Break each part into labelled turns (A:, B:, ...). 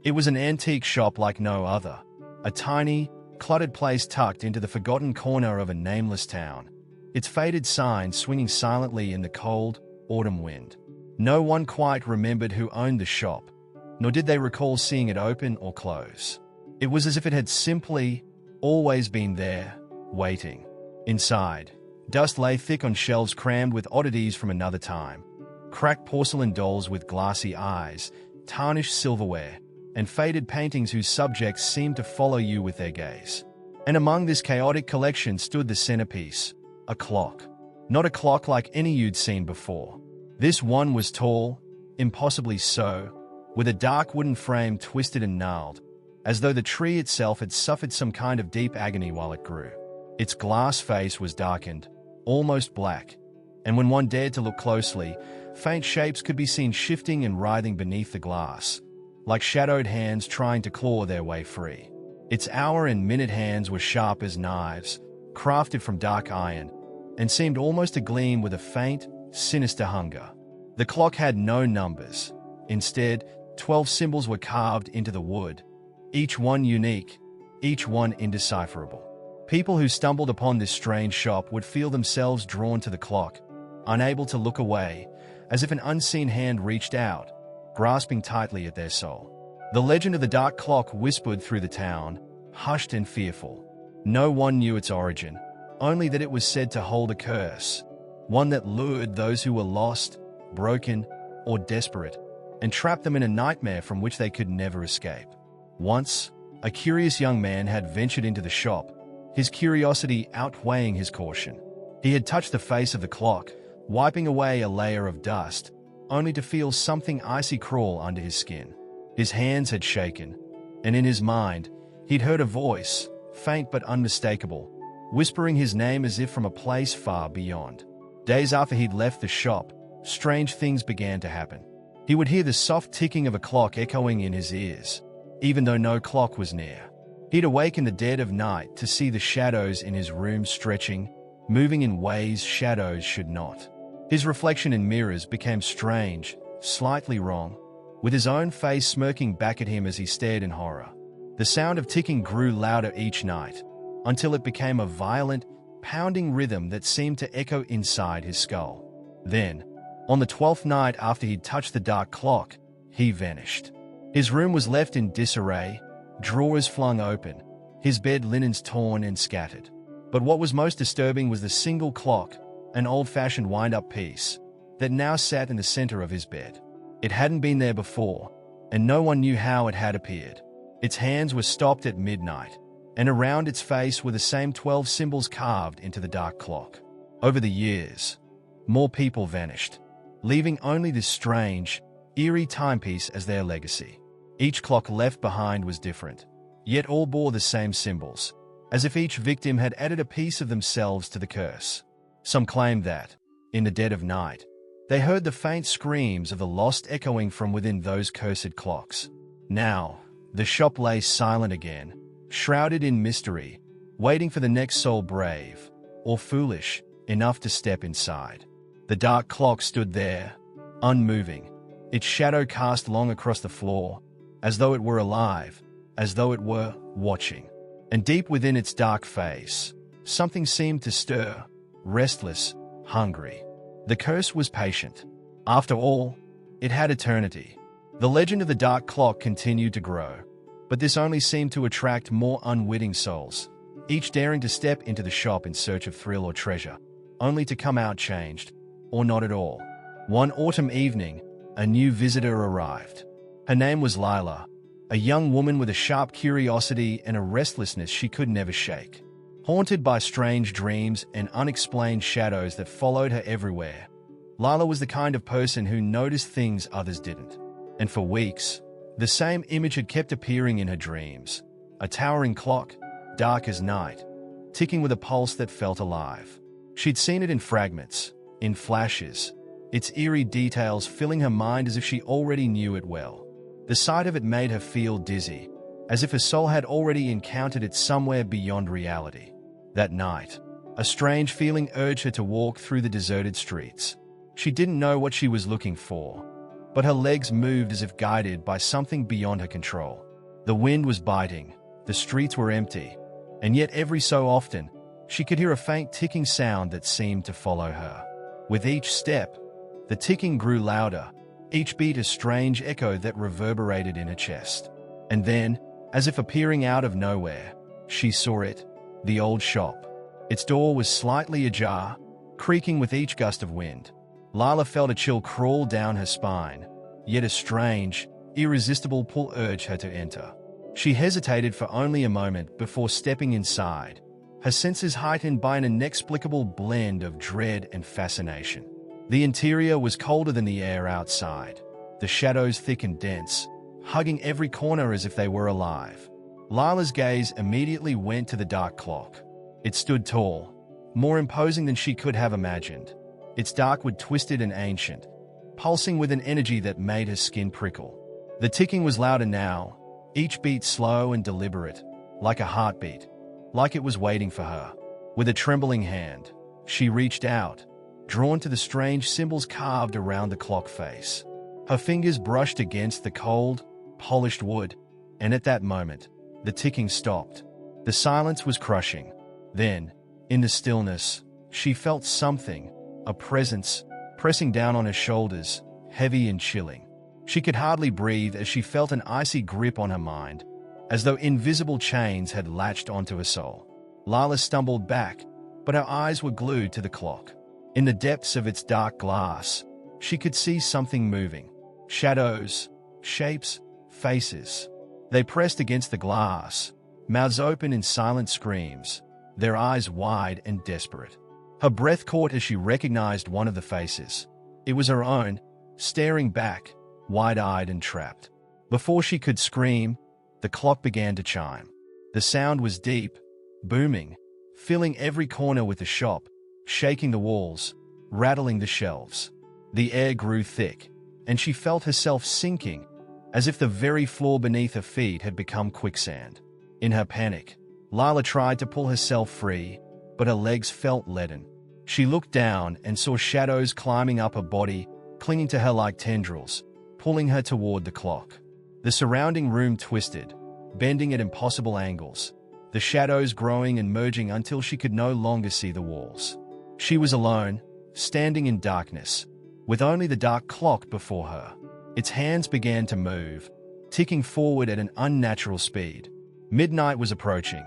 A: It was an antique shop like no other, a tiny, cluttered place tucked into the forgotten corner of a nameless town, its faded sign swinging silently in the cold, autumn wind. No one quite remembered who owned the shop, nor did they recall seeing it open or close. It was as if it had simply always been there, waiting. Inside, dust lay thick on shelves crammed with oddities from another time. Cracked porcelain dolls with glassy eyes, tarnished silverware, and faded paintings whose subjects seemed to follow you with their gaze. And among this chaotic collection stood the centerpiece, a clock. Not a clock like any you'd seen before. This one was tall, impossibly so, with a dark wooden frame twisted and gnarled, as though the tree itself had suffered some kind of deep agony while it grew. Its glass face was darkened, almost black, and when one dared to look closely, faint shapes could be seen shifting and writhing beneath the glass, like shadowed hands trying to claw their way free. Its hour and minute hands were sharp as knives, crafted from dark iron, and seemed almost to gleam with a faint, sinister hunger. The clock had no numbers. Instead, 12 symbols were carved into the wood, each one unique, each one indecipherable. People who stumbled upon this strange shop would feel themselves drawn to the clock, unable to look away, as if an unseen hand reached out, grasping tightly at their soul. The legend of the dark clock whispered through the town, hushed and fearful. No one knew its origin, only that it was said to hold a curse, one that lured those who were lost, broken, or desperate, and trapped them in a nightmare from which they could never escape. Once, a curious young man had ventured into the shop, his curiosity outweighing his caution. He had touched the face of the clock, wiping away a layer of dust, only to feel something icy crawl under his skin. His hands had shaken, and in his mind, he'd heard a voice, faint but unmistakable, whispering his name as if from a place far beyond. Days after he'd left the shop, strange things began to happen. He would hear the soft ticking of a clock echoing in his ears, even though no clock was near. He'd awake in the dead of night to see the shadows in his room stretching, moving in ways shadows should not. His reflection in mirrors became strange, slightly wrong, with his own face smirking back at him as he stared in horror. The sound of ticking grew louder each night, until it became a violent, pounding rhythm that seemed to echo inside his skull. Then, on the 12th night after he'd touched the dark clock, he vanished. His room was left in disarray, drawers flung open, his bed linens torn and scattered. But what was most disturbing was the single clock, an old-fashioned wind-up piece, that now sat in the center of his bed. It hadn't been there before, and no one knew how it had appeared. Its hands were stopped at midnight, and around its face were the same 12 symbols carved into the dark clock. Over the years, more people vanished, leaving only this strange, eerie timepiece as their legacy. Each clock left behind was different, yet all bore the same symbols, as if each victim had added a piece of themselves to the curse. Some claimed that, in the dead of night, they heard the faint screams of the lost echoing from within those cursed clocks. Now, the shop lay silent again, shrouded in mystery, waiting for the next soul brave, or foolish, enough to step inside. The dark clock stood there, unmoving, its shadow cast long across the floor, as though it were alive, as though it were watching. And deep within its dark face, something seemed to stir, restless, hungry. The curse was patient. After all, it had eternity. The legend of the dark clock continued to grow, but this only seemed to attract more unwitting souls, each daring to step into the shop in search of thrill or treasure, only to come out changed, or not at all. One autumn evening, a new visitor arrived. Her name was Lila, a young woman with a sharp curiosity and a restlessness she could never shake. Haunted by strange dreams and unexplained shadows that followed her everywhere, Lila was the kind of person who noticed things others didn't. And for weeks, the same image had kept appearing in her dreams, a towering clock, dark as night, ticking with a pulse that felt alive. She'd seen it in fragments, in flashes, its eerie details filling her mind as if she already knew it well. The sight of it made her feel dizzy, as if her soul had already encountered it somewhere beyond reality. That night, a strange feeling urged her to walk through the deserted streets. She didn't know what she was looking for, but her legs moved as if guided by something beyond her control. The wind was biting, the streets were empty, and yet every so often, she could hear a faint ticking sound that seemed to follow her. With each step, the ticking grew louder, each beat a strange echo that reverberated in her chest. And then, as if appearing out of nowhere, she saw it, the old shop. Its door was slightly ajar, creaking with each gust of wind. Lila felt a chill crawl down her spine, yet a strange, irresistible pull urged her to enter. She hesitated for only a moment before stepping inside, her senses heightened by an inexplicable blend of dread and fascination. The interior was colder than the air outside, the shadows thick and dense, hugging every corner as if they were alive. Lila's gaze immediately went to the dark clock. It stood tall, more imposing than she could have imagined. Its darkwood twisted and ancient, pulsing with an energy that made her skin prickle. The ticking was louder now, each beat slow and deliberate, like a heartbeat, like it was waiting for her. With a trembling hand, she reached out, drawn to the strange symbols carved around the clock face. Her fingers brushed against the cold, polished wood, and at that moment, the ticking stopped. The silence was crushing. Then, in the stillness, she felt something, a presence, pressing down on her shoulders, heavy and chilling. She could hardly breathe as she felt an icy grip on her mind, as though invisible chains had latched onto her soul. Lila stumbled back, but her eyes were glued to the clock. In the depths of its dark glass, she could see something moving. Shadows, shapes, faces. They pressed against the glass, mouths open in silent screams, their eyes wide and desperate. Her breath caught as she recognized one of the faces. It was her own, staring back, wide-eyed and trapped. Before she could scream, the clock began to chime. The sound was deep, booming, filling every corner with the shop, shaking the walls, rattling the shelves. The air grew thick, and she felt herself sinking, as if the very floor beneath her feet had become quicksand. In her panic, Lila tried to pull herself free, but her legs felt leaden. She looked down and saw shadows climbing up her body, clinging to her like tendrils, pulling her toward the clock. The surrounding room twisted, bending at impossible angles, the shadows growing and merging until she could no longer see the walls. She was alone, standing in darkness, with only the dark clock before her. Its hands began to move, ticking forward at an unnatural speed. Midnight was approaching,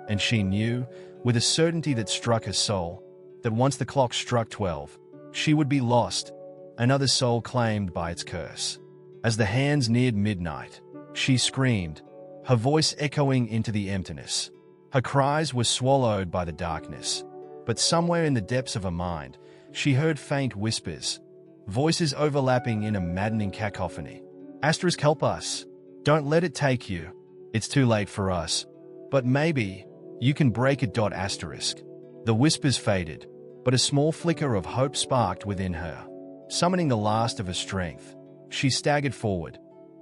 A: and she knew, with a certainty that struck her soul, that once the clock struck 12, she would be lost, another soul claimed by its curse. As the hands neared midnight, she screamed, her voice echoing into the emptiness. Her cries were swallowed by the darkness, but somewhere in the depths of her mind, she heard faint whispers, voices overlapping in a maddening cacophony. Asterisk, help us. Don't let it take you. It's too late for us. But maybe you can break it. Asterisk. The whispers faded, but a small flicker of hope sparked within her. Summoning the last of her strength, she staggered forward,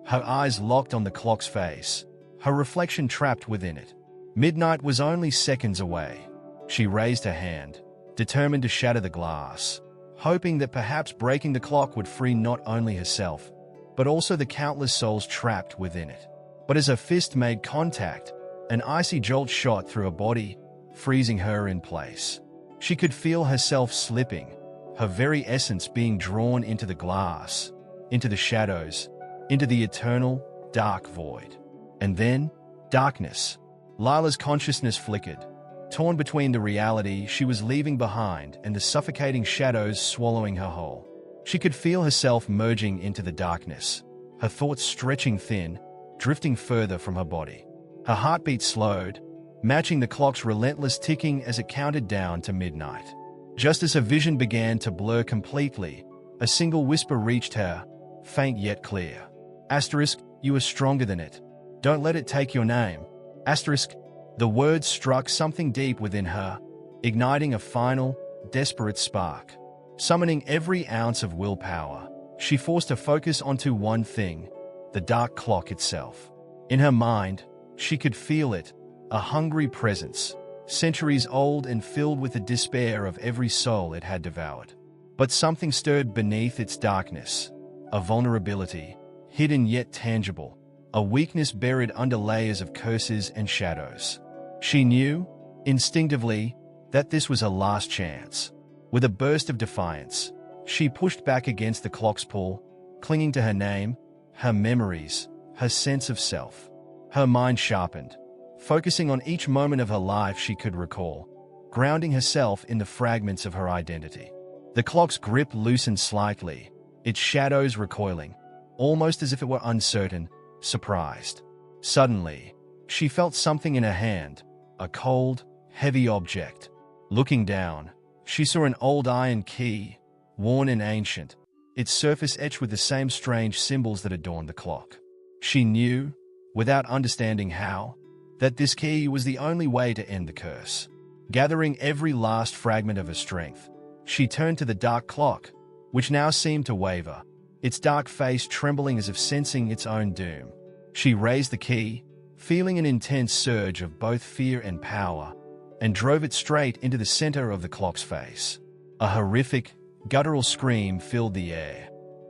A: her eyes locked on the clock's face, her reflection trapped within it. Midnight was only seconds away. She raised her hand, determined to shatter the glass, hoping that perhaps breaking the clock would free not only herself, but also the countless souls trapped within it. But as her fist made contact, an icy jolt shot through her body, freezing her in place. She could feel herself slipping, her very essence being drawn into the glass, into the shadows, into the eternal, dark void. And then, darkness. Lila's consciousness flickered, torn between the reality she was leaving behind and the suffocating shadows swallowing her whole. She could feel herself merging into the darkness, her thoughts stretching thin, drifting further from her body. Her heartbeat slowed, matching the clock's relentless ticking as it counted down to midnight. Just as her vision began to blur completely, a single whisper reached her, faint yet clear. Asterisk, you are stronger than it. Don't let it take your name. Asterisk. The words struck something deep within her, igniting a final, desperate spark. Summoning every ounce of willpower, she forced her focus onto one thing, the dark clock itself. In her mind, she could feel it, a hungry presence, centuries old and filled with the despair of every soul it had devoured. But something stirred beneath its darkness, a vulnerability, hidden yet tangible, a weakness buried under layers of curses and shadows. She knew, instinctively, that this was her last chance. With a burst of defiance, she pushed back against the clock's pull, clinging to her name, her memories, her sense of self. Her mind sharpened, focusing on each moment of her life she could recall, grounding herself in the fragments of her identity. The clock's grip loosened slightly, its shadows recoiling, almost as if it were uncertain, surprised. Suddenly, she felt something in her hand, a cold, heavy object. Looking down, she saw an old iron key, worn and ancient, its surface etched with the same strange symbols that adorned the clock. She knew, without understanding how, that this key was the only way to end the curse. Gathering every last fragment of her strength, she turned to the dark clock, which now seemed to waver, its dark face trembling as if sensing its own doom. She raised the key, feeling an intense surge of both fear and power, and drove it straight into the center of the clock's face. A horrific, guttural scream filled the air,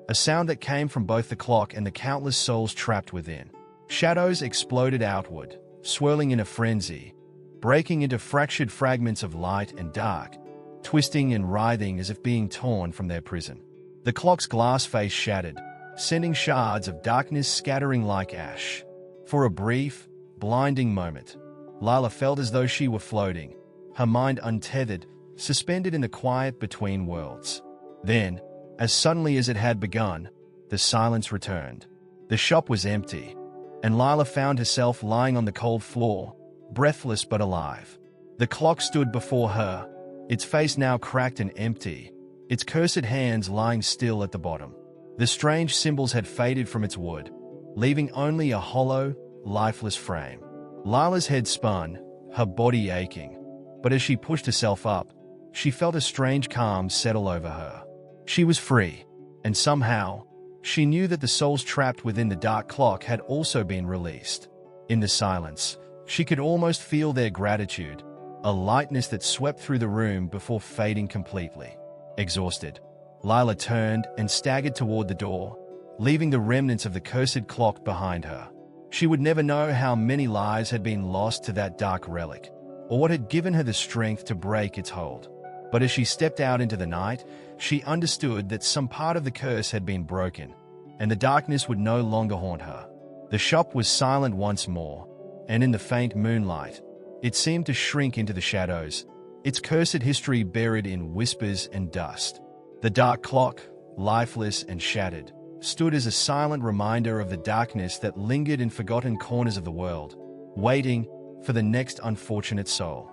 A: a sound that came from both the clock and the countless souls trapped within. Shadows exploded outward, swirling in a frenzy, breaking into fractured fragments of light and dark, twisting and writhing as if being torn from their prison. The clock's glass face shattered, sending shards of darkness scattering like ash. For a brief, blinding moment, Lila felt as though she were floating, her mind untethered, suspended in the quiet between worlds. Then, as suddenly as it had begun, the silence returned. The shop was empty, and Lila found herself lying on the cold floor, breathless but alive. The clock stood before her, its face now cracked and empty, its cursed hands lying still at the bottom. The strange symbols had faded from its wood, leaving only a hollow, lifeless frame. Lila's head spun, her body aching, but as she pushed herself up, she felt a strange calm settle over her. She was free, and somehow, she knew that the souls trapped within the dark clock had also been released. In the silence, she could almost feel their gratitude, a lightness that swept through the room before fading completely. Exhausted, Lila turned and staggered toward the door, leaving the remnants of the cursed clock behind her. She would never know how many lives had been lost to that dark relic, or what had given her the strength to break its hold. But as she stepped out into the night, she understood that some part of the curse had been broken, and the darkness would no longer haunt her. The shop was silent once more, and in the faint moonlight, it seemed to shrink into the shadows, its cursed history buried in whispers and dust. The dark clock, lifeless and shattered, stood as a silent reminder of the darkness that lingered in forgotten corners of the world, waiting for the next unfortunate soul.